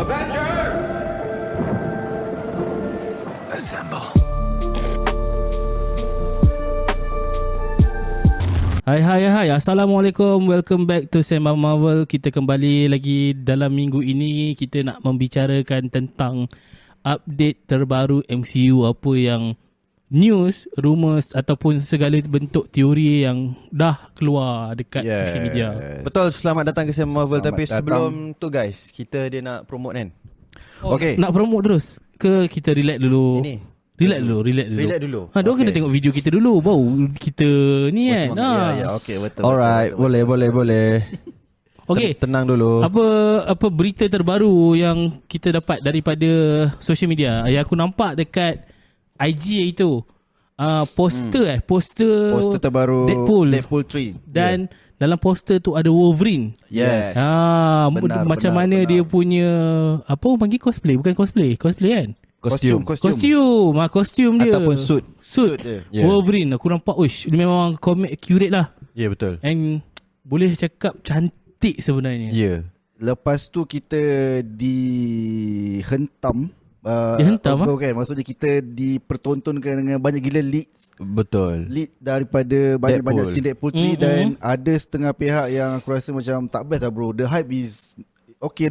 Avengers! Assemble. Hai, Assalamualaikum. Welcome back to Sembang Marvel. Kita kembali lagi dalam minggu ini. Kita nak membicarakan tentang update terbaru MCU. Apa yang news, rumours ataupun segala bentuk teori yang dah keluar dekat social media. Betul, selamat datang ke Sembang Marvel. Tapi datang. sebelum tu guys, kita dia nak promote kan. Okay. Nak promote terus ke kita relax dulu? Relax dulu. Diorang kena tengok video kita dulu. Baru kita ni kan. Ya, okey, betul. Alright, betul. boleh. Okay. Tenang dulu. Apa berita terbaru yang kita dapat daripada social media yang aku nampak dekat IG itu, poster terbaru Deadpool 3. dan dalam poster tu ada Wolverine. Yes. Macam mana dia punya apa orang panggil cosplay, bukan cosplay kan? Kostum. Kostum dia Ataupun suit dia. Yeah. Wolverine. Aku nampak dia memang comic accurate lah. Ya, yeah, betul. And boleh cakap cantik sebenarnya. Ya. Lepas tu kita dihentam. Dihentam kan? Maksudnya kita dipertontonkan dengan banyak gila leaks. Betul. Leak daripada banyak-banyak Deadpool. scene Deadpool 3 dan ada setengah pihak yang aku rasa macam tak best lah bro. The hype is okay,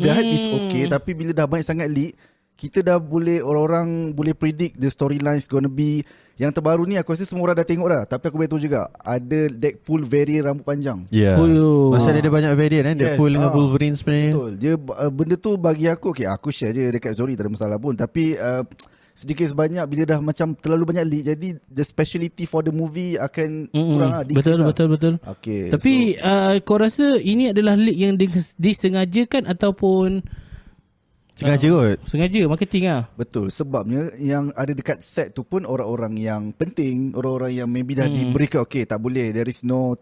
tapi bila dah banyak sangat leak, kita dah boleh, orang-orang boleh predict the storyline is gonna be. Yang terbaru ni aku rasa semua orang dah tengok dah, tapi aku beritahu juga ada Deadpool variant rambut panjang. Ya. Oh. Masa dia ada banyak variant kan, Deadpool dengan Wolverine sebenarnya. Betul. Dia benda tu bagi aku, okay, aku share je dekat story, tak ada masalah pun, tapi sedikit sebanyak bila dah macam terlalu banyak leak, jadi the speciality for the movie akan kurang lah, Betul. Okay, tapi kau rasa ini adalah leak yang disengajakan ataupun Sengaja kot. sengaja marketing lah? betul, sebabnya yang ada dekat set tu pun orang-orang yang penting, orang-orang yang maybe dah diberikan, okay, tak boleh, there is no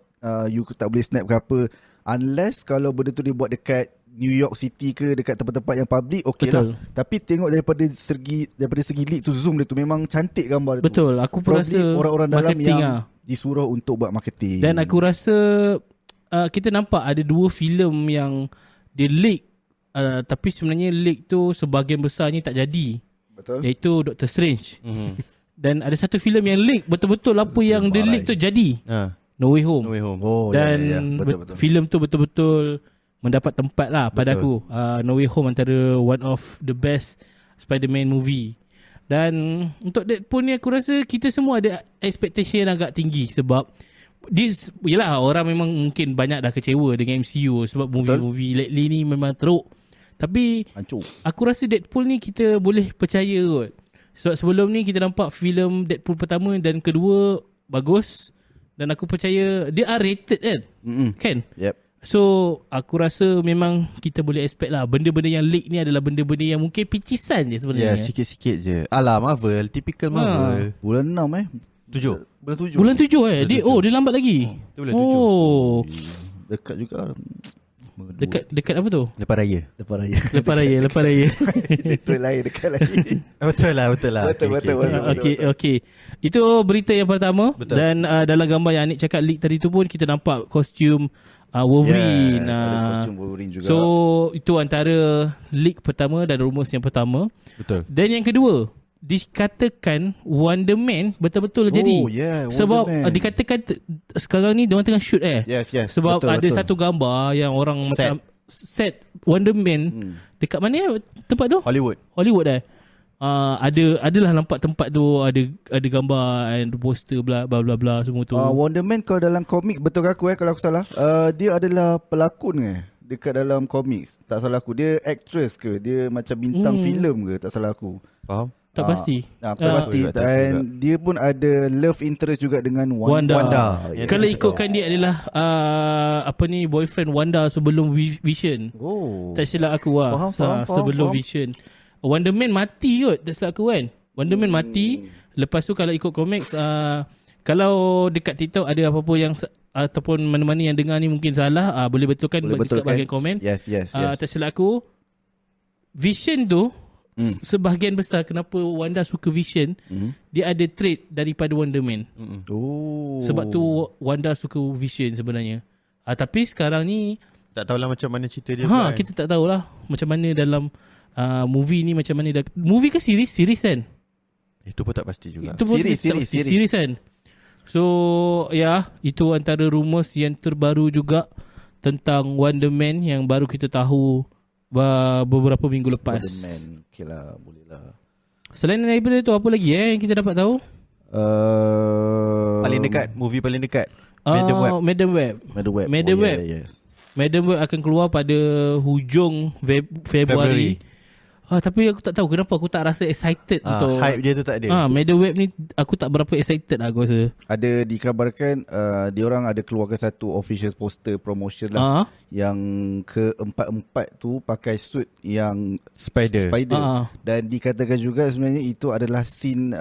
you tak boleh snap ke apa, unless kalau benda tu dia buat dekat New York City ke dekat tempat-tempat yang public, okay Betul. lah. Tapi tengok daripada segi leak tu, zoom dia tu memang cantik gambar dia tu. Betul, aku pun Probably rasa orang-orang dalam marketing yang lah. disuruh untuk buat marketing. Dan aku rasa kita nampak ada dua filem yang dia leak, tapi sebenarnya leak tu sebahagian besarnya tak jadi. Betul. Iaitu Doctor Strange. Dan ada satu filem yang leak betul-betul apa yang dia leak tu jadi. No Way Home. No Way Home. Oh, Dan betul. filem tu betul-betul mendapat tempat lah pada aku. No Way Home antara one of the best Spider-Man movie. Dan untuk Deadpool ni aku rasa kita semua ada expectation yang agak tinggi sebab yelah, orang memang mungkin banyak dah kecewa dengan MCU sebab movie-movie lately ni memang teruk. Tapi hancur. aku rasa Deadpool ni kita boleh percaya kot. Sebab sebelum ni kita nampak filem Deadpool pertama dan kedua bagus, dan aku percaya dia R-rated kan? Kan? Yep. So aku rasa memang kita boleh expect lah. Benda-benda yang leak ni adalah benda-benda yang mungkin picisan je sebenarnya. Ya, sikit-sikit je. Alah, Marvel, typical Marvel. Bulan 6 7. Bulan 7. Bulan 7 dia lambat lagi. Dia bulan 7. Dekat juga. Dekat apa tu? Lepas raya. Lepas raya. Itu lain, dekat lain. Betul lah. Betul. Okay. Itu berita yang pertama. Betul. Dan dalam gambar yang Anik cakap leak tadi tu pun kita nampak kostum Wolverine. Yes, ada kostum Wolverine juga. So itu antara leak pertama dan rumours yang pertama. Betul. Dan yang kedua, dikatakan Wonder Man betul-betul jadi. Yeah, sebab Wonder Man. dikatakan sekarang ni diorang tengah shoot Yes. sebab betul, ada satu gambar yang orang macam set Wonder Man dekat mana tempat tu? Hollywood adalah nampak tempat tu ada gambar and poster bla bla bla semua tu. Wonder Man kalau dalam komik, betul ke aku kalau aku salah, dia adalah pelakon dekat dalam komik. Tak salah aku, dia actress ke, dia macam bintang filem ke, tak salah aku. Faham? Tak pasti. Tak pasti. Dan dia pun ada love interest juga dengan Wanda. Kalau ikutkan dia adalah boyfriend Wanda sebelum Vision. Tak silap aku lah. Sebelum Vision. Wonder Man mati kot, tak silap aku kan. Wonder Man mati. Lepas tu kalau ikut comics, kalau dekat TikTok ada apa-apa yang ataupun mana-mana yang dengar ni mungkin salah, boleh betulkan dekat bahagian komen. Yes. Tak silap aku, Vision tu sebahagian besar kenapa Wanda suka Vision, dia ada trait daripada Wonder Man. Sebab tu Wanda suka Vision sebenarnya. Tapi sekarang ni Tak tahulah macam mana cerita dia kan. Kita tak tahulah macam mana dalam movie ni, macam mana movie ke series kan? Itu pun tak pasti juga. Itu pun Series. series kan. So itu antara rumours yang terbaru juga tentang Wonder Man yang baru kita tahu beberapa minggu lepas. Spider-Man. Okay lah, boleh lah. Selain daripada tu, apa lagi yang kita dapat tahu? Paling dekat, movie paling dekat, Madam Web. Madam Web. Yes. Madam Web akan keluar pada hujung Februari. Tapi aku tak tahu kenapa aku tak rasa excited untuk hype dia tu tak ada. Madam Web ni aku tak berapa excited lah aku rasa. Ada dikabarkan diorang ada keluarkan satu official poster promotion lah, yang keempat-empat tu pakai suit yang Spider. Dan dikatakan juga sebenarnya itu adalah scene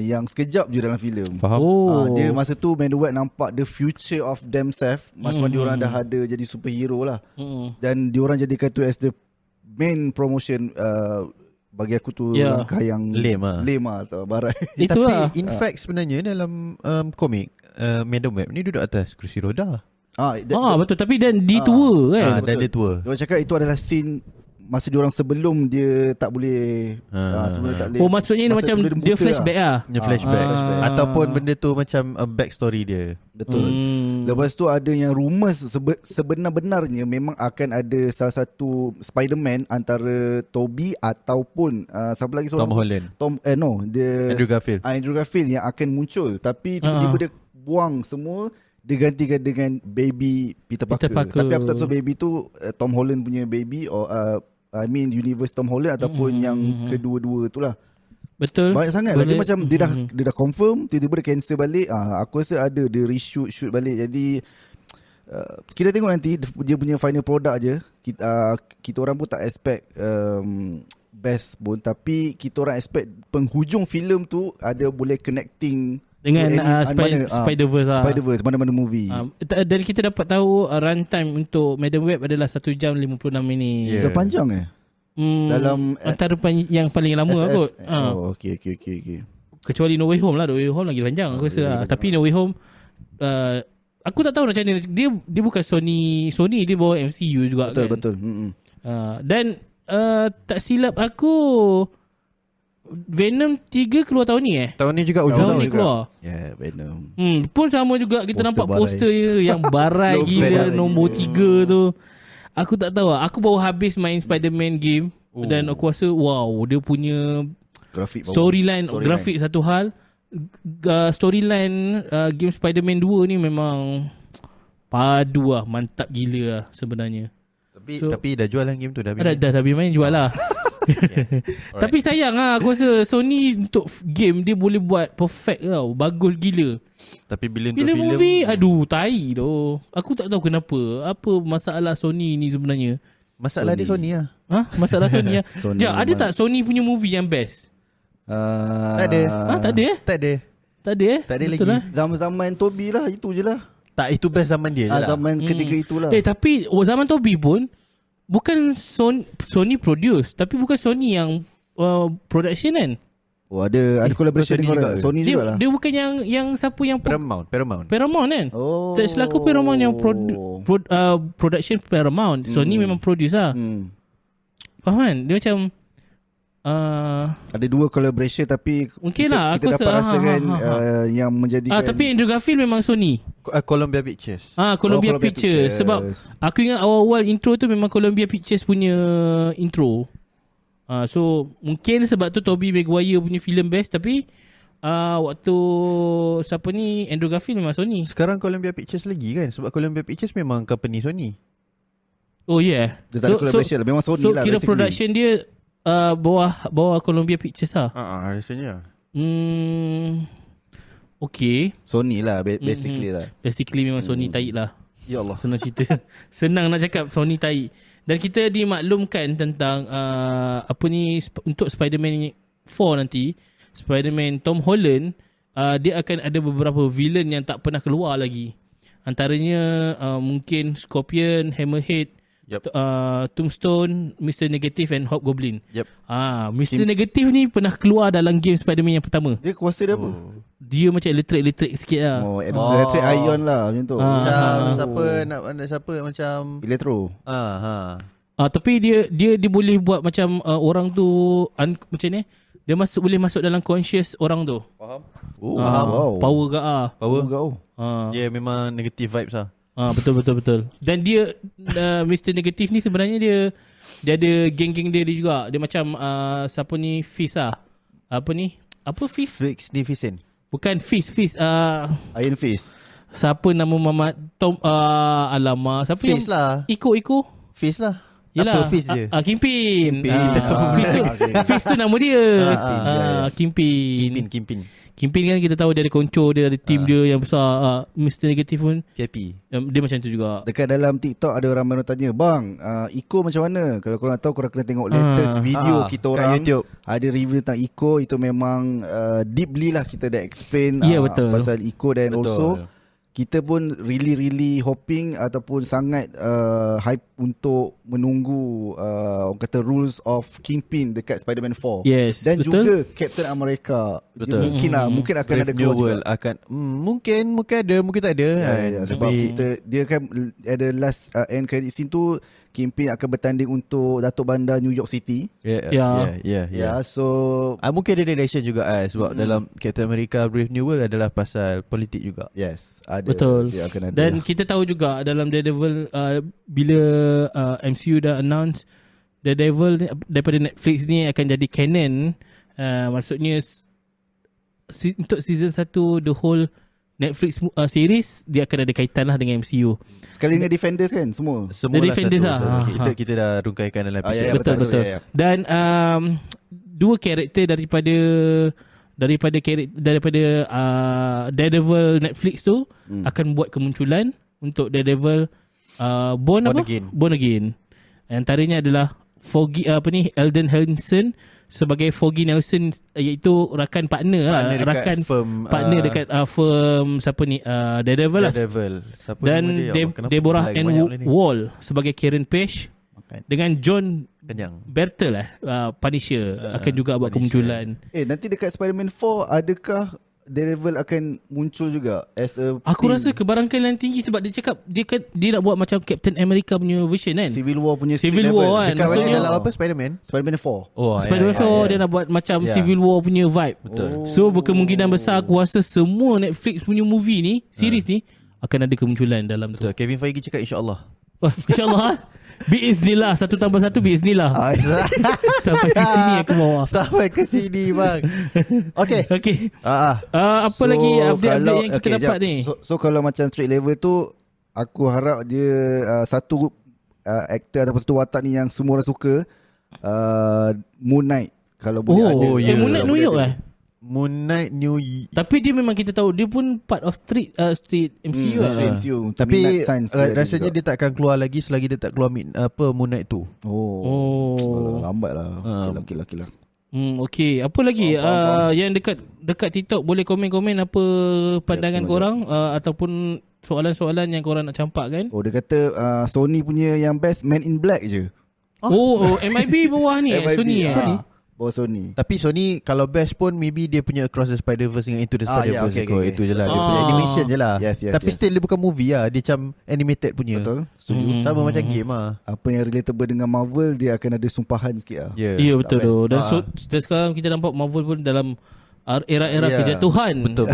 yang sekejap je dalam filem. Faham? Dia masa tu Madam Web nampak the future of themselves. Masa diorang dah ada jadi superhero lah. Dan diorang jadikan tu as the main promotion. Bagi aku tu langkah yang lame atau barai. Tapi in fact sebenarnya dalam komik Madam Web ni duduk atas kerusi roda. Betul, tapi dan dia tua kan. Dan dia tua. Diorang cakap itu adalah scene masa diorang sebelum dia tak boleh sebelum tak boleh. Maksudnya ni macam dia flashback lah. Dia flashback. Ataupun benda tu macam a backstory dia. Betul. Lepas tu ada yang rumours sebenar-benarnya memang akan ada salah satu Spider-Man antara Tobey ataupun siapa lagi seorang? Tom Holland. Andrew Garfield yang akan muncul. Tapi tiba-tiba dia buang semua, dia gantikan dengan baby Peter Parker. Tapi aku tak tahu baby tu Tom Holland punya baby or universe Tom Holland ataupun yang kedua-dua tu lah. Betul. Banyak sangat lah. Dia macam dia dah confirm, tiba-tiba dia cancel balik. Aku rasa ada dia reshoot balik. Jadi kita tengok nanti dia punya final product je. Kita orang pun tak expect best pun, tapi kita orang expect penghujung filem tu ada boleh connecting dengan Spider-Verse Spider-Verse mana-mana movie. Dan kita dapat tahu runtime untuk Madam Web adalah 1 jam 56 minit. Dah panjang dalam antara yang paling lama kot. Okay. Kecuali No Way Home lah. No Way Home lagi panjang aku rasa. Tapi No Way Home aku tak tahu macam mana. Dia bukan Sony, dia bawa MCU juga. Betul. Dan tak silap aku Venom 3 keluar tahun ni Tahun ni juga tahun ni keluar. Venom. Pun sama juga kita nampak poster yang barai gila nombor 3 tu. Aku tak tahu lah. Aku baru habis main Spider-Man game. Dan aku rasa wow, dia punya storyline grafik satu hal. Storyline game Spider-Man 2 ni memang padu lah. Mantap gila lah sebenarnya. Tapi dah jual lah game tu. Dah habis main jual lah. Tapi sayang lah, aku rasa Sony untuk game dia boleh buat perfect tau. Bagus gila. Tapi bila untuk movie, aduh tai tu. Aku tak tahu kenapa. Apa masalah Sony ni sebenarnya? Masalah dia Sony lah. Masalah Sony lah. Ada tak Sony punya movie yang best? Tak ada. Tak ada lagi lah. Zaman Tobey lah, itu je lah. Tak, itu best zaman dia je lah. Zaman ketiga itulah. Tapi zaman Tobey pun bukan Sony produce, tapi bukan Sony yang production kan? Ada collaboration dengan Sony juga lah. Dia bukan yang siapa yang Paramount kan? Tak selaku Paramount yang production Paramount. Sony memang produce lah. Faham kan? Dia macam ada dua collaboration tapi mungkin lah, kita dapat rasakan yang menjadikan tapi Andrew Garfield memang Sony. Columbia Pictures. Columbia Pictures. Sebab aku ingat awal-awal intro tu memang Columbia Pictures punya intro. So mungkin sebab tu Tobey Maguire punya filem best. Tapi waktu siapa ni, Andrew Garfield memang Sony. Sekarang Columbia Pictures lagi kan? Sebab Columbia Pictures memang company Sony. Oh yeah. Dia tak ada collaboration lah. Memang Sony lah. So kira production dia bawah Columbia Pictures lah. Rasanya. Okay. Sony lah basically lah. Basically memang Sony taik lah. Ya Allah. Senang cerita. Senang nak cakap Sony taik. Dan kita dimaklumkan tentang untuk Spider-Man 4 nanti, Spider-Man Tom Holland, dia akan ada beberapa villain yang tak pernah keluar lagi. Antaranya mungkin Scorpion, Hammerhead, Yep. Tombstone, Mr. Negative and Hobgoblin. Yep. Mr. Negative ni pernah keluar dalam game Spider-Man yang pertama. Dia kuasa dia apa? Dia macam elektrik sikit lah. Electric Ion lah macam tu. Macam siapa nak siapa macam Electro. Tapi dia boleh buat macam orang tu macam ni. Dia boleh masuk dalam conscious orang tu. Faham? Wow. Power ke Power kau. Dia memang negative vibes lah. Betul. Dan dia Mr. Negative ni sebenarnya dia ada geng-geng dia juga. Dia macam siapa ni Fist lah. Apa ni? Apa Fist? Magnificent. Bukan Fist. Iron Fist. Siapa nama Mama Tom alamak. Siapa Fist lah. Iko. Fist lah. Yelah. Apa Fist je? Kingpin. Kita semua Fist tu nama dia. Kingpin. Kingpin kan kita tahu dia ada konco, dia ada team dia yang besar. Mr. Negative pun KP. dia macam tu juga. Dekat dalam TikTok ada ramai orang tanya, bang, Iko macam mana? Kalau korang tahu, korang kena tengok latest video kita orang YouTube. ada review tentang Iko. Itu memang deeply lah kita dah explain betul. pasal Iko. Dan Betul. also kita pun really hoping ataupun sangat hype untuk menunggu orang kata rules of Kingpin dekat Spider-Man 4. Yes, dan betul. juga Captain America. Betul. Mungkin akan ada Brave New keluar juga. World akan mungkin ada, mungkin tak ada. Sebab dia kan ada last end credit scene tu, Kingpin akan bertanding untuk Datuk Bandar New York City. So mungkin ada relation juga sebab dalam Captain America Brave New World adalah pasal politik juga. yes, ada. Betul. Dia akan ada. Dan kita tahu juga dalam Daredevil bila MCU dah announce Daredevil daripada Netflix ni akan jadi canon. Maksudnya untuk season 1 the whole Netflix series dia akan ada kaitan lah dengan MCU. Sekali dengan Defenders kan semua. Semua The Defenders lah. Kita dah rungkaikan dalam episode. Betul. Dan dua karakter daripada Daredevil Netflix tu akan buat kemunculan untuk Daredevil Born Again. Antaranya adalah Eldon Henson sebagai Foggy Nelson, iaitu rakan partner dekat firm siapa ni Daredevil lah. Siapa Dan nama dia? Deborah Ann Wall sebagai Karen Page dengan John Kenyang. Bertel Punisher akan juga buat kemunculan. Nanti dekat Spider-Man 4 adakah Daredevil akan muncul juga as a Aku team? rasa kebarangkaian tinggi sebab dia cakap dia nak buat macam Captain America punya version kan. Civil War punya Civil street War level. kan. Dekat Maksudnya dalam apa Spider-Man? Spider-Man 4. Spider-Man 4 dia nak buat macam Civil War punya vibe. Betul. So berkemungkinan besar aku rasa semua Netflix punya movie ni, series ni akan ada kemunculan dalam tu. Betul. Kevin Feige cakap insya-Allah. InsyaAllah. Biiznillah. 1 tambah 1 biiznillah. Sampai ke sini aku bawa. Sampai ke sini bang. Okay. Apa lagi update-update yang kita dapat ni? So kalau macam street level tu, aku harap dia satu aktor ataupun satu watak ni yang semua orang suka, Moon Knight. Kalau boleh ada. Moon Knight New York lah. Moon Knight New Tapi dia memang kita tahu dia pun part of street MCU lah. MCU. Tapi Midnight Suns rasanya juga. dia tak akan keluar lagi selagi dia tak keluar Moon Knight tu. Lambat lah. Okay lah. Okay. Apa lagi yang dekat TikTok, boleh komen-komen apa pandangan korang ataupun soalan-soalan yang korang nak campak kan? Dia kata Sony punya yang best Man in Black je. MIB bawah ni Sony Bawah Sony. Tapi Sony kalau best pun maybe dia punya Across the Spider-Verse dengan Into the Spider-Verse okay. itu je lah. Dia punya animation je lah. Yes, Tapi still dia bukan movie lah. Dia macam animated punya. Betul. Setuju. Sama macam game lah. Apa yang relatable dengan Marvel, dia akan ada sumpahan sikit lah. Ya betul tu. Dan sekarang kita nampak Marvel pun dalam era-era kejatuhan. Betul.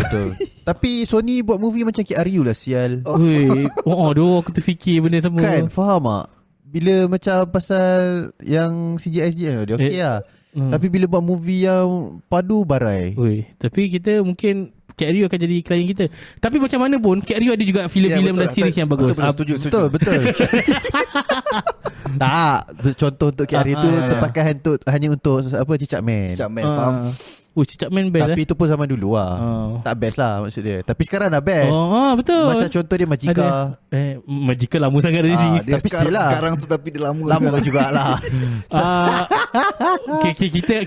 Tapi Sony buat movie macam KRU lah sial. Aku terfikir benda sama. Kan faham tak? Bila macam pasal yang CGI dia okey lah. Tapi bila buat movie yang padu barai. Tapi kita mungkin KRU akan jadi klien kita. Tapi macam mana pun KRU ada juga filem-filem dan series yang bagus. Setuju. Betul. Tak, contoh untuk KRU tu terpakai hanya untuk apa Cicak Man. Faham. Cicak Man best. Tapi itu pun zaman dulu lah. Tak best lah maksud dia. Tapi sekarang dah best. Betul. Macam contoh dia Majika. Majika lama sangat dah jadi. Dia tapi sekarang tu tapi dia lama jugalah.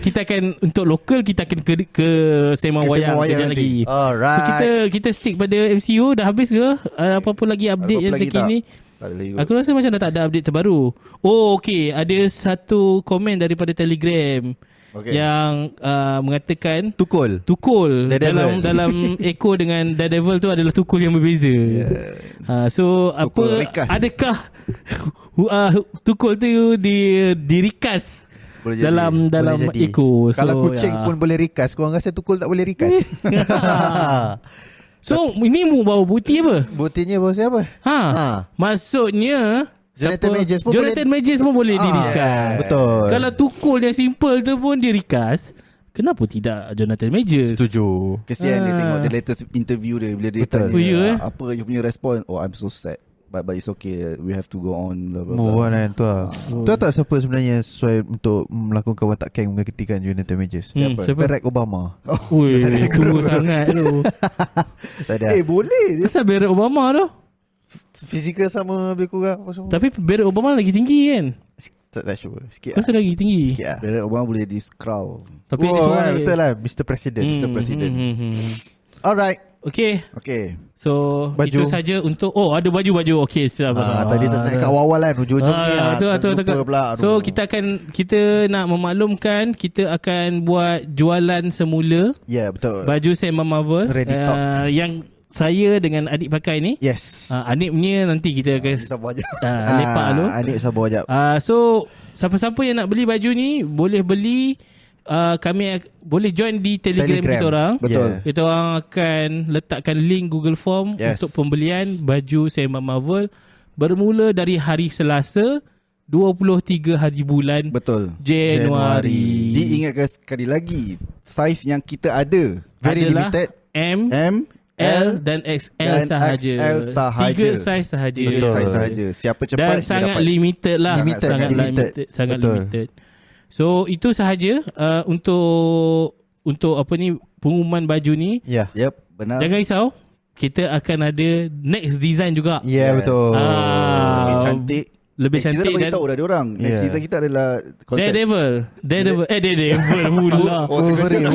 Kita akan untuk lokal kita akan ke Sembang Wayang kejap lagi. Alright. So kita stick pada MCU. Dah habis ke? Apa-apa lagi update yang terkini? Tak ada lagi. Aku rasa macam dah tak ada update terbaru. Oh, okay. Ada satu komen daripada Telegram yang mengatakan Tukul. dalam Echo dengan Daredevil tu adalah tukul yang berbeza. So Tukul apa rikas. adakah tukul tu di-recast Boleh jadi. dalam Boleh jadi. Echo. So, Kalau kucing pun boleh rikas, korang rasa tukul tak boleh rikas? So ini mu bawa bukti apa? Buktinya bawa siapa? Maksudnya Jonathan Majors pun Jonathan Majors pun boleh di-recast. Betul. Kalau tukul yang simple tu pun di-recast, kenapa tidak Jonathan Majors? Setuju. Kesian dia tengok the latest interview dia. Bila dia Betul. tanya Oh, apa you punya respon, oh I'm so sad, but it's okay, we have to go on, blah, blah, blah. Move on kan tu lah. Tahu tak siapa sebenarnya sesuai untuk melakukan watak Kang menggantikan Jonathan Majors? Siapa? Barack Obama. Ui, tunggu sangat tu. Tak ada. Boleh dia. Kenapa Barack Obama tu? Fizikal sama lebih kurang apa semua. Tapi Barack Obama lagi tinggi kan? Tak sure. Sikit Kenapa lagi tinggi? Sikit lah. Barack Obama boleh di scroll. Tapi dia Oh, seorang dia. betul lah. Mr. President. Mr. President. Alright. Okay. Okay. So Baju. itu saja untuk ada baju-baju. Okay, siapa? Tadi tak nak kat awal kan. Ujung-ujungnya. Betul. So kita nak memaklumkan, kita akan buat jualan semula Ya, betul. baju Sam Marvel Ready stock. yang saya dengan adik pakai ni. Yes. Adik punya nanti kita akan Sabar je. lepak dulu. Adik sabar sekejap. So siapa-siapa yang nak beli baju ni boleh beli, kami boleh join di Telegram kita orang. Betul. Yeah. Kita orang akan letakkan link Google Form untuk pembelian baju Sam Marvel bermula dari hari Selasa 23 hari bulan Betul. Januari. Diingatkan sekali lagi, saiz yang kita ada Very adalah limited. M, L dan XL dan sahaja. XL sahaja. 3 saiz sahaja. 3 saiz sahaja. Siapa cepat Dan dia sangat dapat. limited lah. Limited, sangat limited. Sangat Betul. limited. So itu sahaja untuk apa ni, pengumuman baju ni. Ya. Yep, benar. Jangan risau, kita akan ada next design juga. Ya, betul. Lebih cantik. Lebih Kita cantik dah dan beritahu dah diorang. Next season kita adalah konsep. Daredevil pula. Wolverine.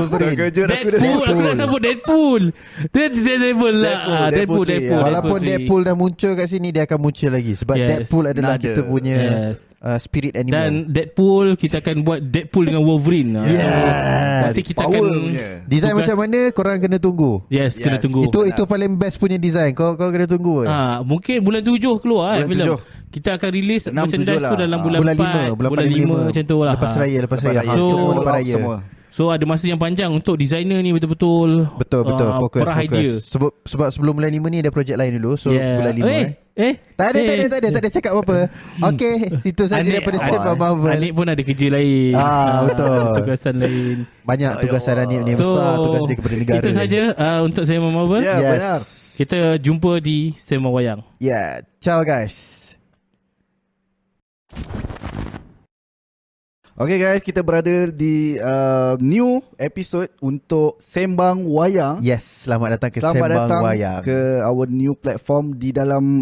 Terkejut aku dah. Deadpool, aku nak sebut Deadpool. Daredevil lah. Deadpool Deadpool. three. Walaupun Deadpool dah muncul kat sini, dia akan muncul lagi. Sebab Yes. Deadpool adalah Nada. kita punya Yes. spirit animal. Dan Deadpool, kita akan buat Deadpool dengan Wolverine. Nanti kita Power akan punya. Design tugas- macam mana korang kena tunggu. kena Yes. tunggu. Itu paling best punya design. Kau kena tunggu. Mungkin bulan 7 keluar Bulan filem. 7. Kita akan release 6, merchandise 7 tu lah. dalam bulan Bulan 4, 5, bulan bulan 5 macam tu lah. Lepas raya. So, Semua lepas raya. Semua. So ada masa yang panjang untuk designer ni betul-betul Betul. Fokus. perah idea. Sebab sebelum bulan 5 ni ada projek lain dulu. So bulan 5 Tak ada cakap apa-apa. Okay, situ saja daripada Sam Marvel. Anik pun ada kerja lain. Betul. Tugasan lain. Banyak tugasan Anik ni So besar. Tugas dia kepada negara. itu saja untuk Sam Marvel. Ya, Yes. benar. Kita jumpa di Sema Wayang. Ya, ciao guys. Okay guys, kita berada di new episode untuk Sembang Wayang. Yes, selamat datang ke Selamat Sembang datang Wayang. ke our new platform di dalam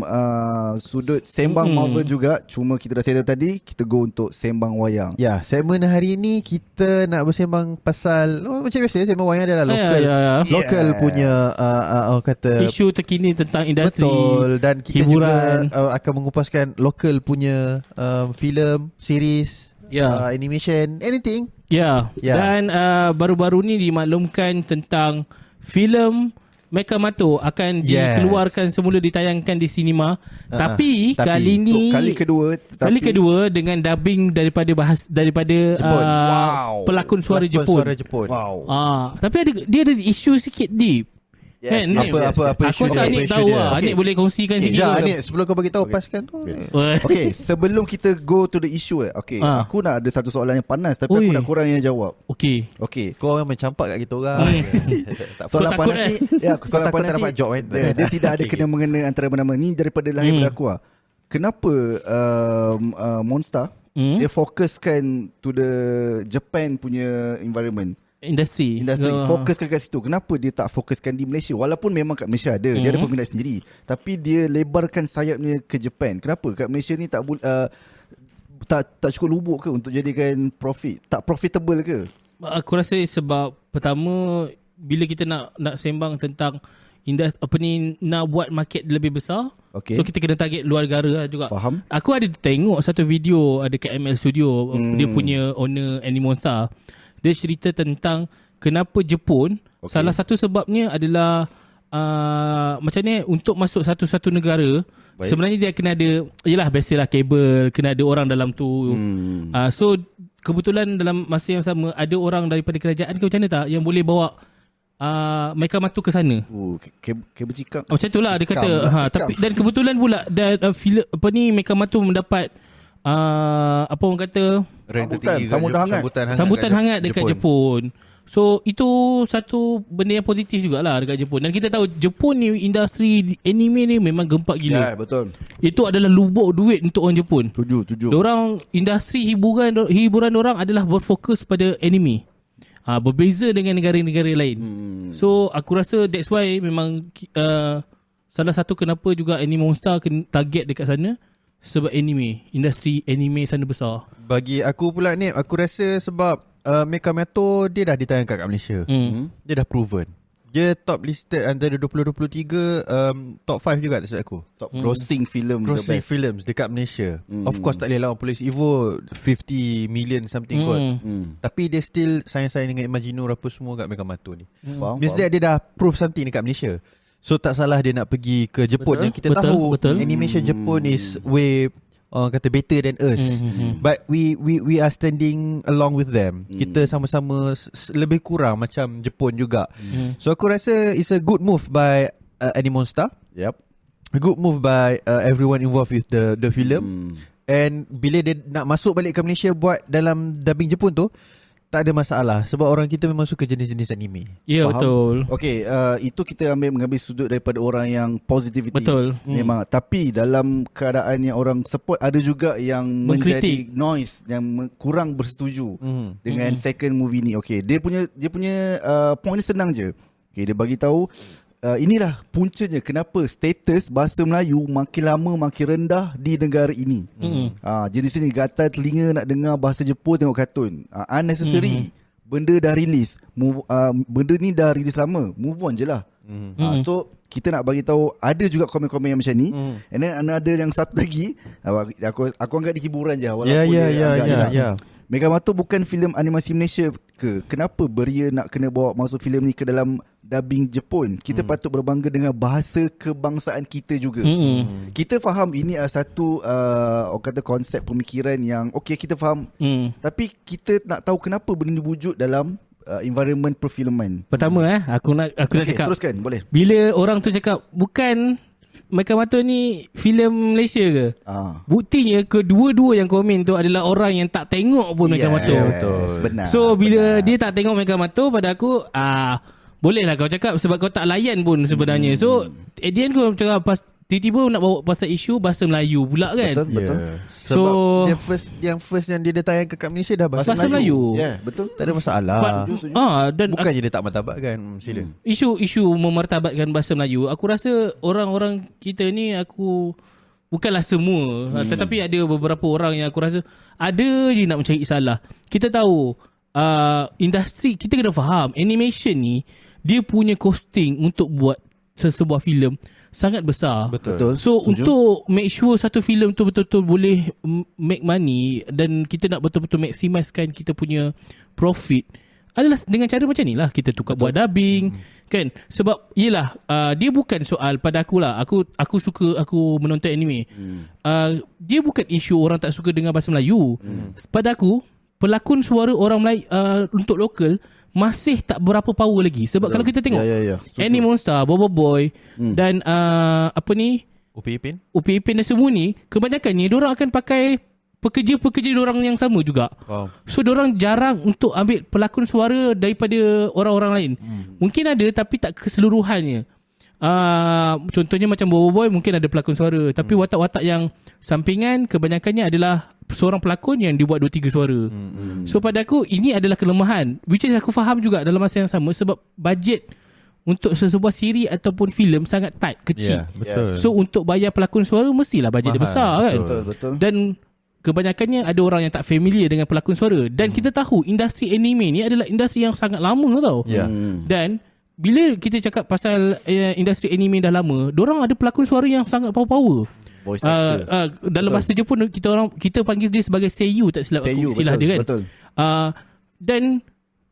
sudut Sembang Marvel juga. Cuma kita dah settle tadi, kita go untuk Sembang Wayang. Ya, segmen hari ini kita nak bersembang pasal macam biasa Sembang Wayang adalah lokal. Lokal Yes. punya orang kata Isu terkini tentang industri. betul, dan kita hiburan. juga akan mengupaskan lokal punya filem, series, animation, anything. Ya. Dan baru-baru ni dimaklumkan tentang filem Mekamato akan dikeluarkan semula, ditayangkan di sinema. Tapi kali ni Kali kedua dengan dubbing daripada Jepun. pelakon suara Jepun. Wow. Tapi dia ada isu sikit deep. Yes, Kan, yes, Apa Aku rasa Anik isu tahu dia? lah. Okay. Anik boleh kongsikan sikit. Ya, Anik, sebelum kau bagi tahu paskan tu. Okay, sebelum kita go to the issue aku nak ada satu soalan yang panas tapi aku nak korang yang jawab. Okay. Okay. Kau orang mencampak kat kita orang. Tak apa. Soalan takut, panas ni, soalan takut panas tak ni dapat job, kan? dia tidak ada kena mengena antara bernama ni daripada lahir pada aku lah. Kenapa Monster dia fokuskan to the Japan punya environment, Industri. fokuskan kat situ. Kenapa dia tak fokuskan di Malaysia? Walaupun memang kat Malaysia ada, dia ada peminat sendiri, tapi dia lebarkan sayapnya ke Japan. Kenapa kat Malaysia ni tak cukup lubuk ke untuk jadikan profit? Tak profitable ke? Aku rasa sebab pertama, bila kita nak sembang tentang nak buat market lebih besar. Okay. So kita kena target luar negara lah juga. Faham. Aku ada tengok satu video ada kat ML Studio, dia punya owner Animosa. Dia cerita tentang kenapa Jepun, salah satu sebabnya adalah macam ni, untuk masuk satu-satu negara. Baik. Sebenarnya dia kena ada, yelah biasalah kabel, kena ada orang dalam tu. So kebetulan dalam masa yang sama ada orang daripada kerajaan ke macam mana tak yang boleh bawa Mekamatu ke sana. Kabel cikak. Macam tu lah dia kata. Tapi dan kebetulan pula dan Mekamatu mendapat apa orang kata, sambutan hangat dekat Jepun. So itu satu benda yang positif jugalah dekat Jepun. Dan kita tahu Jepun ni industri anime ni memang gempak gila. Ya, betul. Itu adalah lubuk duit untuk orang Jepun. Tujuh. Diorang industri hiburan orang adalah berfokus pada anime. Berbeza dengan negara-negara lain. So aku rasa that's why memang salah satu kenapa juga Anime Monster target dekat sana, sebab industri anime sana besar. Bagi aku pula ni, aku rasa sebab Mekamatu dia dah ditayangkan kat Malaysia. Dia dah proven. Dia top listed antara 2023 top 5 juga tak silap aku. Top grossing films dekat Malaysia. Of course tak boleh lawan Police Evo 50 million something kot. Tapi dia still sayang-sayang dengan Imagino apa semua kat Mekamatu ni. Means dia dah prove something dekat Malaysia. So tak salah dia nak pergi ke Jepun. Yang kita tahu animation Jepun is way kata better than us. But we are standing along with them. Kita sama-sama lebih kurang macam Jepun juga. So aku rasa it's a good move by Anime Monster. Yep. A good move by everyone involved with the film. And bila dia nak masuk balik ke Malaysia buat dalam dubbing Jepun tu, tak ada masalah sebab orang kita memang suka jenis-jenis anime. Ya, betul. Okay, itu kita mengambil sudut daripada orang yang positivity. Betul. Memang. Tapi dalam keadaan yang orang support, ada juga yang menjadi noise, yang kurang bersetuju dengan second movie ni. Okay, dia punya point ni senang je. Okay, dia bagi tahu inilah puncanya kenapa status bahasa Melayu makin lama makin rendah di negara ini. Jadi sini gatal telinga nak dengar bahasa Jepun tengok kartun. Unnecessary. Benda dah release. Benda ni dah release lama. Move on je lah. So kita nak bagi tahu ada juga komen-komen yang macam ni. And then ada yang satu lagi, aku anggap dia hiburan je walaupun dia Mekamatu bukan filem animasi Malaysia ke? Kenapa Beria nak kena bawa masuk filem ni ke dalam dubbing Jepun? Kita patut berbangga dengan bahasa kebangsaan kita juga. Kita faham ini adalah satu orang kata konsep pemikiran yang okay, kita faham. Tapi kita nak tahu kenapa benda ni wujud dalam environment perfilman. Pertama aku nak cakap. Teruskan, boleh. Bila orang tu cakap bukan Mekamatu ni filem Malaysia ke? Buktinya kedua-dua yang komen tu adalah orang yang tak tengok pun Mekamatu. Yes, benar. So bila dia tak tengok Mekamatu, pada aku bolehlah kau cakap sebab kau tak layan pun sebenarnya. So at the end kau cakap tiba-tiba nak bawa pasal isu bahasa Melayu pula kan. Betul. Sebab yang first yang dia tayang kat Malaysia dah bahasa Melayu. Ya, betul. Tak ada masalah. Dan bukannya dia tak martabatkan. Sila. Isu memartabatkan bahasa Melayu, aku rasa orang-orang kita ni, bukanlah semua, tetapi ada beberapa orang yang aku rasa ada je nak mencari salah. Kita tahu industri, kita kena faham animation ni dia punya costing untuk buat sebuah filem sangat besar. Betul. So untuk make sure satu filem tu betul-betul boleh make money dan kita nak betul-betul maximiskan kita punya profit adalah dengan cara macam ni lah. Kita tukar buat dubbing kan. Sebab yelah dia bukan soal pada aku lah. Aku suka aku menonton anime. Dia bukan isu orang tak suka dengar bahasa Melayu. Pada aku pelakon suara orang Melayu untuk lokal masih tak berapa power lagi. Sebab kalau kita tengok Anime Monster, Bobo Boy dan Upi Ipin dan semua ni, kebanyakannya diorang akan pakai pekerja-pekerja diorang yang sama juga. So diorang jarang untuk ambil pelakon suara daripada orang-orang lain. Mungkin ada tapi tak keseluruhannya. Contohnya macam Bobo Boy mungkin ada pelakon suara, tapi watak-watak yang sampingan kebanyakannya adalah seorang pelakon yang dibuat 2-3 suara. So pada aku ini adalah kelemahan, which is aku faham juga dalam masa yang sama sebab bajet untuk sebuah siri ataupun filem sangat tight, kecil. Betul. So untuk bayar pelakon suara mestilah bajet dia besar kan. Betul. Dan kebanyakannya ada orang yang tak familiar dengan pelakon suara. Dan kita tahu industri anime ni adalah industri yang sangat lama tau. Dan bila kita cakap pasal industri anime dah lama, dorang ada pelakon suara yang sangat power. Voice actor. Dalam bahasa Jepun kita panggil dia sebagai seiyu, tak silap aku istilah dia kan. Betul. Dan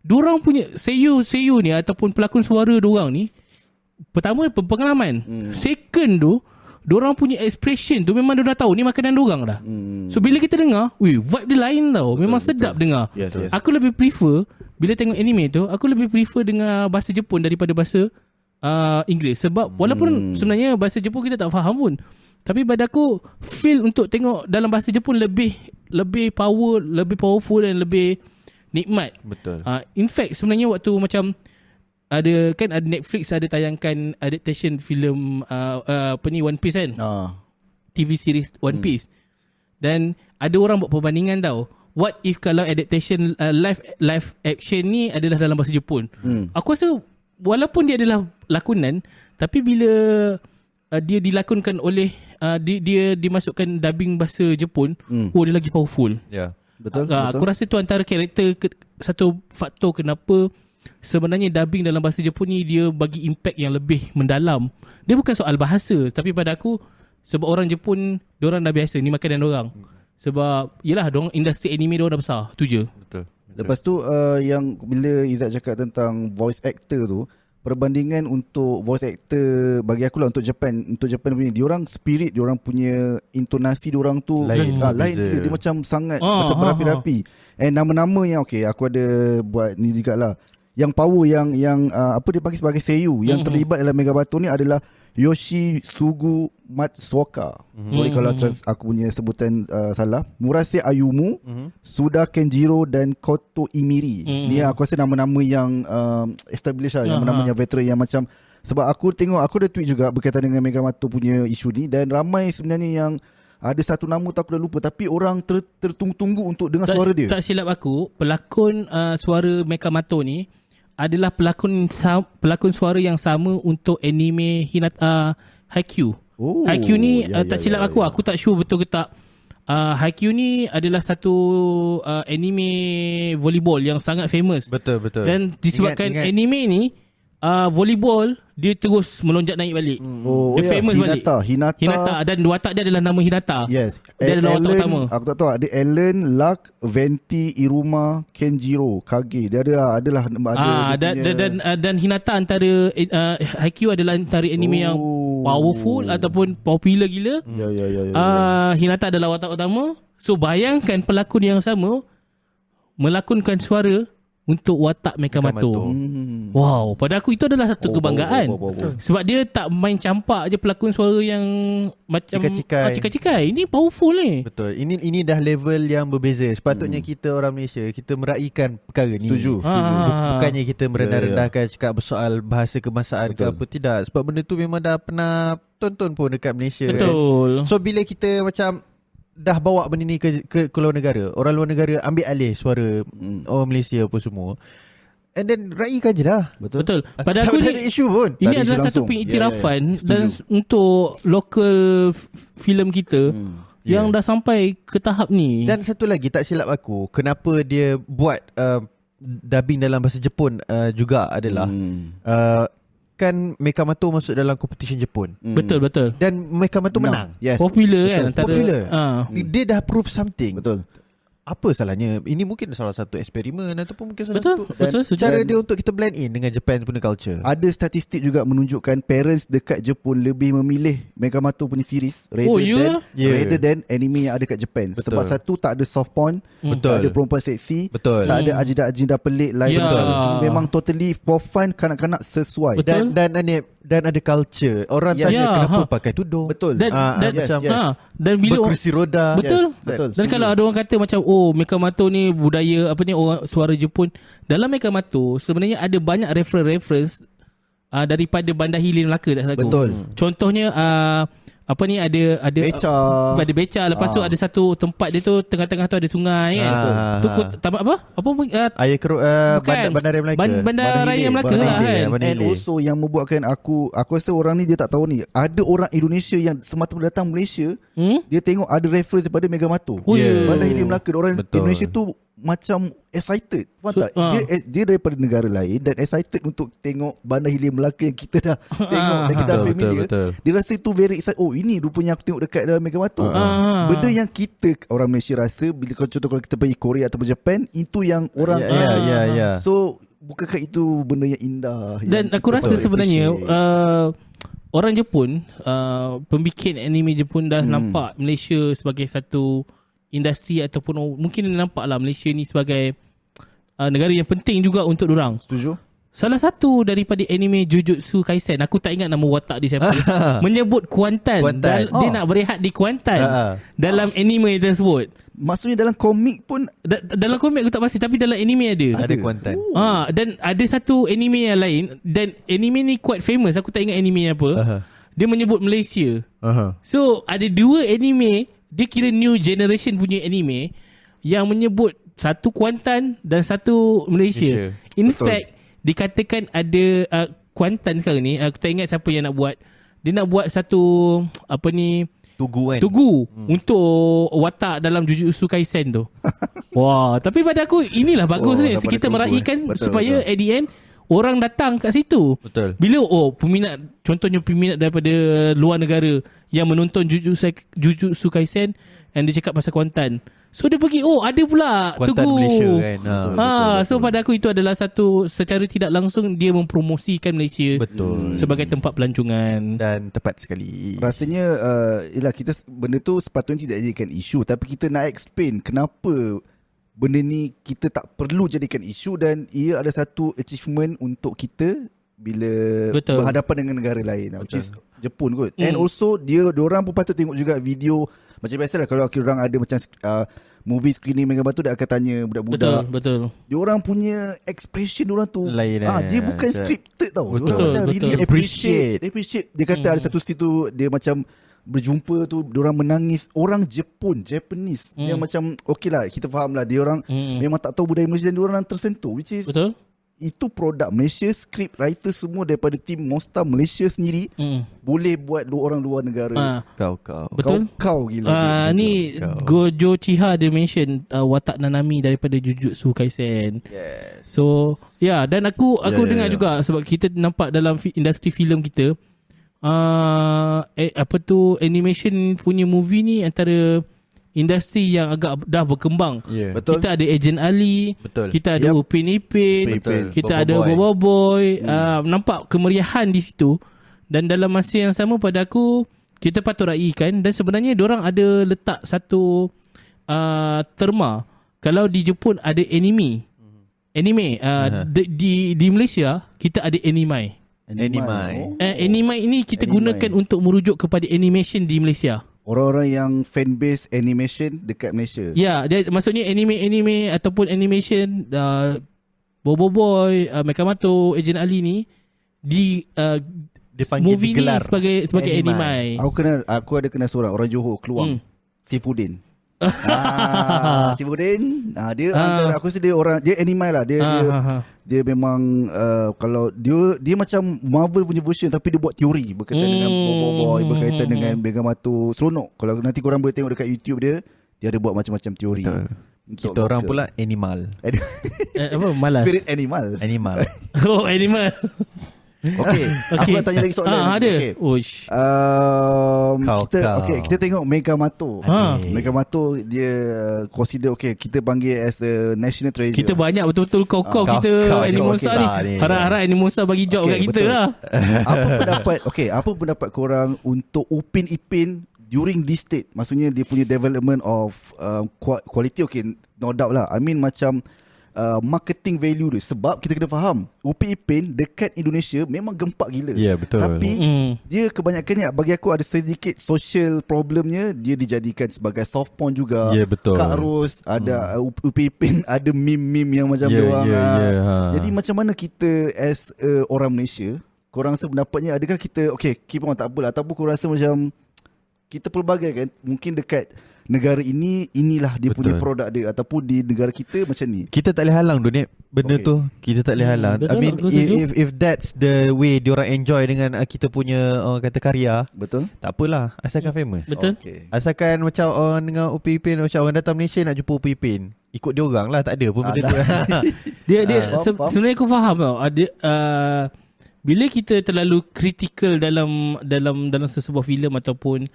dorang punya seiyu ni ataupun pelakon suara dorang ni, pertama pengalaman. Second tu, dorang punya expression tu memang dia dah tahu ni makanan dorang dah. So bila kita dengar, vibe dia lain tau. Memang sedap dengar. Yes. Aku lebih prefer bila tengok anime tu, aku lebih prefer dengar bahasa Jepun daripada bahasa Inggeris. Sebab walaupun sebenarnya bahasa Jepun kita tak faham pun, tapi pada aku feel untuk tengok dalam bahasa Jepun lebih powerful dan lebih nikmat. Betul. In fact sebenarnya waktu macam ada Netflix ada tayangkan adaptation filem One Piece kan. TV series One Piece. Dan ada orang buat perbandingan tau. What if kalau adaptation live action ni adalah dalam bahasa Jepun? Aku rasa walaupun dia adalah lakonan, tapi bila dia dilakonkan oleh dia dimasukkan dubbing bahasa Jepun, dia lagi powerful. Ya. Betul. Aku rasa tu antara karakter satu faktor kenapa sebenarnya dubbing dalam bahasa Jepun ni dia bagi impact yang lebih mendalam. Dia bukan soal bahasa, tapi pada aku sebab orang Jepun diorang dah biasa ni makanan diorang. Sebab yelah diorang industri anime diorang dah besar. Tu je. Betul. Lepas tu yang bila Izzat cakap tentang voice actor tu, perbandingan untuk voice actor bagi aku lah untuk Japan punya, diorang spirit, diorang punya intonasi diorang tu lain dia macam sangat macam berapi-rapi. And nama-nama yang aku ada buat ni jugalah. Yang power yang apa dia panggil sebagai seiyu yang terlibat dalam Megabaton ni adalah Yoshisugu Matsuoka. Sorry kalau aku punya sebutan salah. Murase Ayumu, Suda Kenjiro dan Koto Imiri. Ni aku rasa nama-nama yang established lah, nama-nama yang veteran yang macam, sebab aku tengok aku ada tweet juga berkaitan dengan Megamato punya isu ni, dan ramai sebenarnya yang ada satu nama tak aku dah lupa, tapi orang tertunggu-tunggu untuk dengar suara dia. Tak silap aku, pelakon suara Megamato ni adalah pelakon suara yang sama untuk anime Haikyuu. Haikyuu ni tak silap aku tak sure betul ke tak. Haikyuu ni adalah satu anime volleyball yang sangat famous. Betul. Dan disebabkan anime ni volleyball dia terus melonjak naik balik. Dia famous balik. Hinata dan watak dia adalah nama Hinata. Yes. Dia adalah watak utama. Aku tak tahu ada Ellen, Luck, Venti, Iruma, Kenjiro, Kage. Dia adalah dan Hinata antara Haikyuu adalah antara anime yang powerful ataupun popular gila. Hinata adalah watak utama. So bayangkan pelakon yang sama melakonkan suara untuk watak Megamato. Wow, pada aku itu adalah satu kebanggaan. Sebab dia tak main campak je pelakon suara yang macam cikai-cikai. Ini powerful ni. Betul. Ini dah level yang berbeza. Sepatutnya kita orang Malaysia, kita meraihkan perkara ni. Setuju. Bukannya kita merendah-rendahkan cakap bersoal bahasa kebangsaan ke apa, tidak. Sebab benda tu memang dah pernah tonton pun dekat Malaysia. Betul. Kan? So bila kita macam dah bawa benda ni ke luar negara, orang luar negara ambil alih suara orang Malaysia apa semua, and then raikan je lah. Betul. Pada aku tak ada isu pun. Ini adalah satu pengiktirafan dan untuk local filem kita yang dah sampai ke tahap ni. Dan satu lagi tak silap aku, kenapa dia buat dubbing dalam bahasa Jepun juga adalah kan Megamato masuk dalam competition Jepun. Betul. Dan Megamato menang. Yes. Popular kan. Popular. Dia dah prove something. Betul. Apa salahnya? Ini mungkin salah satu eksperimen ataupun mungkin salah betul, satu cara dia untuk kita blend in dengan Japan punya culture. Ada statistik juga menunjukkan parents dekat Jepun lebih memilih Megamato punya series rather than anime yang ada kat Japan. Betul. Sebab satu, tak ada soft porn, tak ada perempuan seksi, tak ada agenda-agenda pelik lain. Memang totally for fun, kanak-kanak sesuai. Betul. Dan ada culture. Orang tanya kenapa pakai tudung. Betul. Dan bila berkerusi roda. Betul. Dan kalau ada orang kata macam Megamato ni budaya orang suara Jepun, dalam Megamato sebenarnya ada banyak reference daripada Bandar Hilir Melaka, tak salah aku. Betul. Contohnya ada beca. Lepas tu ada satu tempat dia tu tengah-tengah tu ada sungai kan. Tu air Bandaraya Melaka. Bandaraya Melaka lah kan. And also yang membuatkan aku rasa orang ni dia tak tahu ni, ada orang Indonesia yang semata-mata datang Malaysia, dia tengok ada reference daripada Megamato. Bandar Hilir Melaka. Orang Indonesia tu macam excited. Faham tak? Dia daripada negara lain dan excited untuk tengok Bandar Hilir Melaka yang kita dah tengok dan kita dah familiar. Betul. Dia rasa tu very excited. Oh, ini rupanya aku tengok dekat dalam Megamato. Benda yang kita orang Malaysia rasa bila contoh kalau kita pergi Korea atau Japan, itu yang orang ya. So bukankah itu benda yang indah? Dan yang aku rasa sebenarnya orang Jepun, pembikin anime Jepun dah nampak Malaysia sebagai satu industri ataupun mungkin nampak lah Malaysia ni sebagai negara yang penting juga untuk dorang. Setuju? Salah satu daripada anime Jujutsu Kaisen, aku tak ingat nama watak dia siapa, menyebut Kuantan. Dia nak berehat di Kuantan dalam anime tersebut. Maksudnya dalam komik pun dalam komik aku tak pasti, tapi dalam anime ada. Ada Kuantan. Dan ada satu anime yang lain, dan anime ni quite famous, aku tak ingat anime apa. Dia menyebut Malaysia. So ada dua anime, dia kira new generation punya anime yang menyebut satu Kuantan dan satu Malaysia. In fact, dikatakan ada Kuantan sekarang ni, aku tak ingat siapa yang nak buat. Dia nak buat satu Tugu untuk watak dalam Jujutsu Kaisen tu. Wah, tapi pada aku inilah bagus ni. Kita meraihkan supaya at the end orang datang kat situ. Betul. Bila contohnya peminat daripada luar negara yang menonton Jujutsu Kaisen and dia cakap pasal Kuantan, so dia pergi, ada pula Kuantan Tugu Malaysia kan. Betul. So pada aku itu adalah satu, secara tidak langsung dia mempromosikan Malaysia sebagai tempat pelancongan. Dan tepat sekali. Rasanya kita benda tu sepatutnya tidak jadikan isu, tapi kita nak explain kenapa benda ni kita tak perlu jadikan isu, dan ia ada satu achievement untuk kita bila berhadapan dengan negara lain, which is Jepun kot. And also diorang pun patut tengok juga video. Macam biasalah kalau orang ada macam movie screening Megamato, dia akan tanya budak-budak. Betul. Diorang punya expression diorang tu lain dia bukan scripted tau. Betul. Diorang macam really appreciate. Dia kata ada satu situ dia macam berjumpa tu, diorang menangis. Orang Japanese dia macam okay lah, kita faham lah diorang memang tak tahu budaya Malaysia dan diorang tersentuh, which is itu produk Malaysia, script writer semua daripada tim Monster Malaysia sendiri boleh buat orang luar negara. Betul. Kau gila. Ni Gojo Chiha dia mention watak Nanami daripada Jujutsu Kaisen. Yes. So dan aku dengar juga, sebab kita nampak dalam industri filem kita animation punya movie ni antara industri yang agak dah berkembang. Betul. Kita ada Agent Ali, kita ada Upin Ipin, kita ada Bobo Boy. Nampak kemeriahan di situ. Dan dalam masa yang sama pada aku, kita patut raikan. Dan sebenarnya diorang ada letak satu terma. Kalau di Jepun ada anime, di Malaysia kita ada anime. Anime ini kita gunakan untuk merujuk kepada animation di Malaysia. Orang-orang yang fanbase animation dekat Malaysia. Ya, maksudnya anime ataupun animation Bobo Boy, Megamato, Agent Ali ni dipanggil movie digelar ni sebagai anime. Aku ada kenal seorang orang Johor keluar. Sifudin. Sifudin. Dia antara aku rasa dia anime lah. Dia memang kalau dia macam Marvel punya version, tapi dia buat teori berkaitan dengan Bobo Boy, berkaitan dengan Megamato. Seronok. Kalau nanti korang boleh tengok dekat YouTube dia ada buat macam-macam teori. Kita orang pula animal. Malas. Spirit animal. Oh, animal. Okay. Aku nak tanya lagi soalan. Ada. Kita tengok Megamato. Megamato dia consider kita panggil as a national treasure. Kita banyak betul-betul kau kita Animosa ni. Harap-harap Animosa bagi job kat kita lah. Apa pendapat korang untuk Upin Ipin during this state? Maksudnya dia punya development of quality, no doubt lah. I mean macam marketing value dia. Sebab kita kena faham, Upin Ipin dekat Indonesia memang gempak gila. Betul. Tapi dia kebanyakan ni bagi aku ada sedikit social problemnya. Dia dijadikan sebagai soft porn juga. Betul. Kak Ros ada Upin Ipin ada meme-meme yang macam diorang. Jadi macam mana kita as orang Malaysia, korang rasa pendapatnya, adakah kita keep on tak apalah, ataupun korang rasa macam kita pelbagai kan, mungkin dekat negara inilah dia punya produk dia, ataupun di negara kita macam ni. Kita tak boleh halang dunia benda tu. Kita tak boleh halang. I mean if that's the way diorang enjoy dengan kita punya kata karya, betul, tak apalah, asalkan famous. Betul. Asalkan macam orang dengan Upin Ipin, macam orang datang Malaysia nak jumpa Upin Ipin, ikut dia orang lah, tak ada pun benda tu. Sebenarnya aku faham tau. Ada bila kita terlalu kritikal dalam sesebuah filem ataupun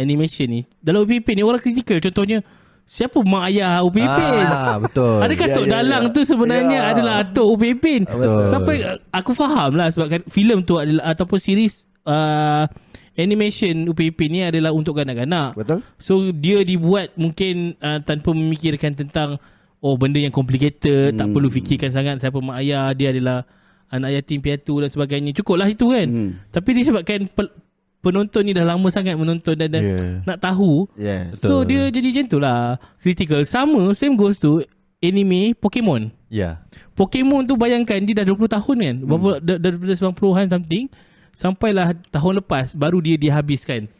animation ni, dalam UPP ni orang kritikal. Contohnya, siapa mak ayah Upipin? Betul. Adakah Tok Dalang tu sebenarnya adalah Tok Upipin? Sampai aku faham lah, sebab kan filem tu adalah ataupun series animation Upipin ni adalah untuk kanak-kanak. Betul. So dia dibuat mungkin tanpa memikirkan tentang benda yang complicated, tak perlu fikirkan sangat siapa mak ayah, dia adalah anak yatim piatu dan sebagainya. Cukuplah itu kan. Tapi disebabkan penonton ni dah lama sangat menonton dan nak tahu. So dia jadi macam tu lah, critical. Same goes to anime Pokemon. Pokemon tu bayangkan dia dah 20 tahun kan. Daripada 90-an something sampailah tahun lepas baru dia dihabiskan.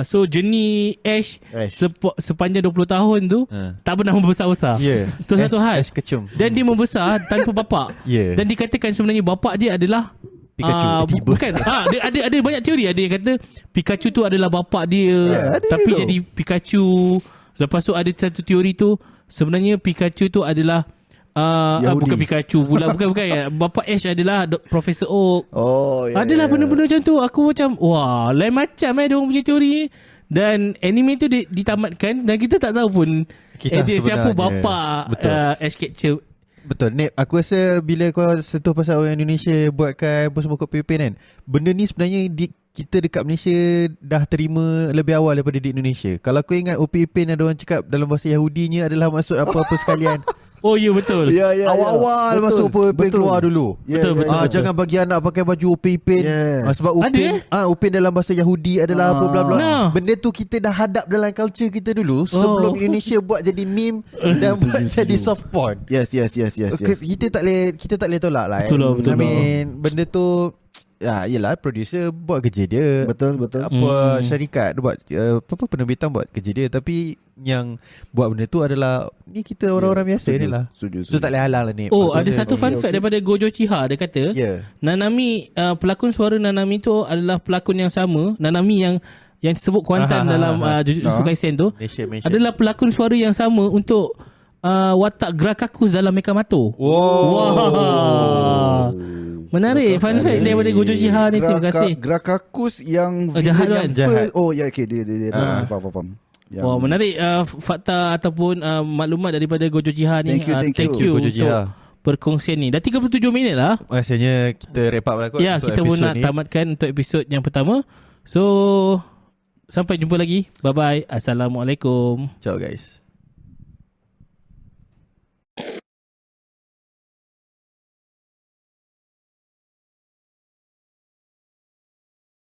So journey Ash sepanjang 20 tahun tu tak pernah membesar-besar. Itu satu hal. Ash kecum. Dan dia membesar tanpa bapak. Dan dikatakan sebenarnya bapak dia adalah Pikachu. Bukan. Ada banyak teori. Ada yang kata Pikachu tu adalah bapak dia, tapi tu jadi Pikachu. Lepas tu ada satu teori tu sebenarnya Pikachu tu adalah bukan Pikachu pula. Bukan ya. Bapak Ash adalah Professor Oak. Adalah benda-benda macam tu. Aku macam wah, lain macam dia orang punya teori. Dan anime tu ditamatkan dan kita tak tahu pun kisah siapa bapak Ash Ketchum. Betul. Nip, aku rasa bila kau sentuh pasal orang Indonesia buatkan apa semua kat PPP kan, benda ni sebenarnya kita dekat Malaysia dah terima lebih awal daripada di Indonesia. Kalau kau ingat UPIPin ada orang cakap dalam bahasa Yahudinya adalah maksud apa-apa sekalian. Oh ya, betul. Awal-awal masuk UPIPin keluar dulu. Betul. Jangan bagi anak pakai baju UPIPin. Sebab Upin dalam bahasa Yahudi adalah apa bla bla. Benda tu kita dah hadap dalam culture kita dulu sebelum Indonesia buat jadi meme dan buat jadi soft porn. Yes. Kita tak boleh tolak lah. Betul. I mean, benda tu yelah, producer buat kerja dia. Betul. Apa syarikat dia buat penerbitan buat kerja dia, tapi yang buat benda tu adalah ni kita orang-orang biasa ni lah. Setuju. So tak boleh halang lah ni. Ada satu fun fact daripada Gojo Chiha. Dia kata Nanami, pelakon suara Nanami tu adalah pelakon yang sama. Nanami yang disebut Kuantan dalam Jujutsu Kaisen tu adalah pelakon suara yang sama untuk watak Grakakus dalam Mekamato. Wow. Menarik. Fun fact daripada Gojo Chiha ni. Terima kasih. Grakakus yang jahat kan? Jahat. Dia faham. Wah, menarik fakta ataupun maklumat daripada Gojo Chiha ni. Thank you Gojo Chiha untuk perkongsian ni. Dah 37 minit lah. Rasanya kita wrap up lah kot. Kita pun nak tamatkan untuk episod yang pertama. So sampai jumpa lagi. Bye bye. Assalamualaikum. Ciao guys.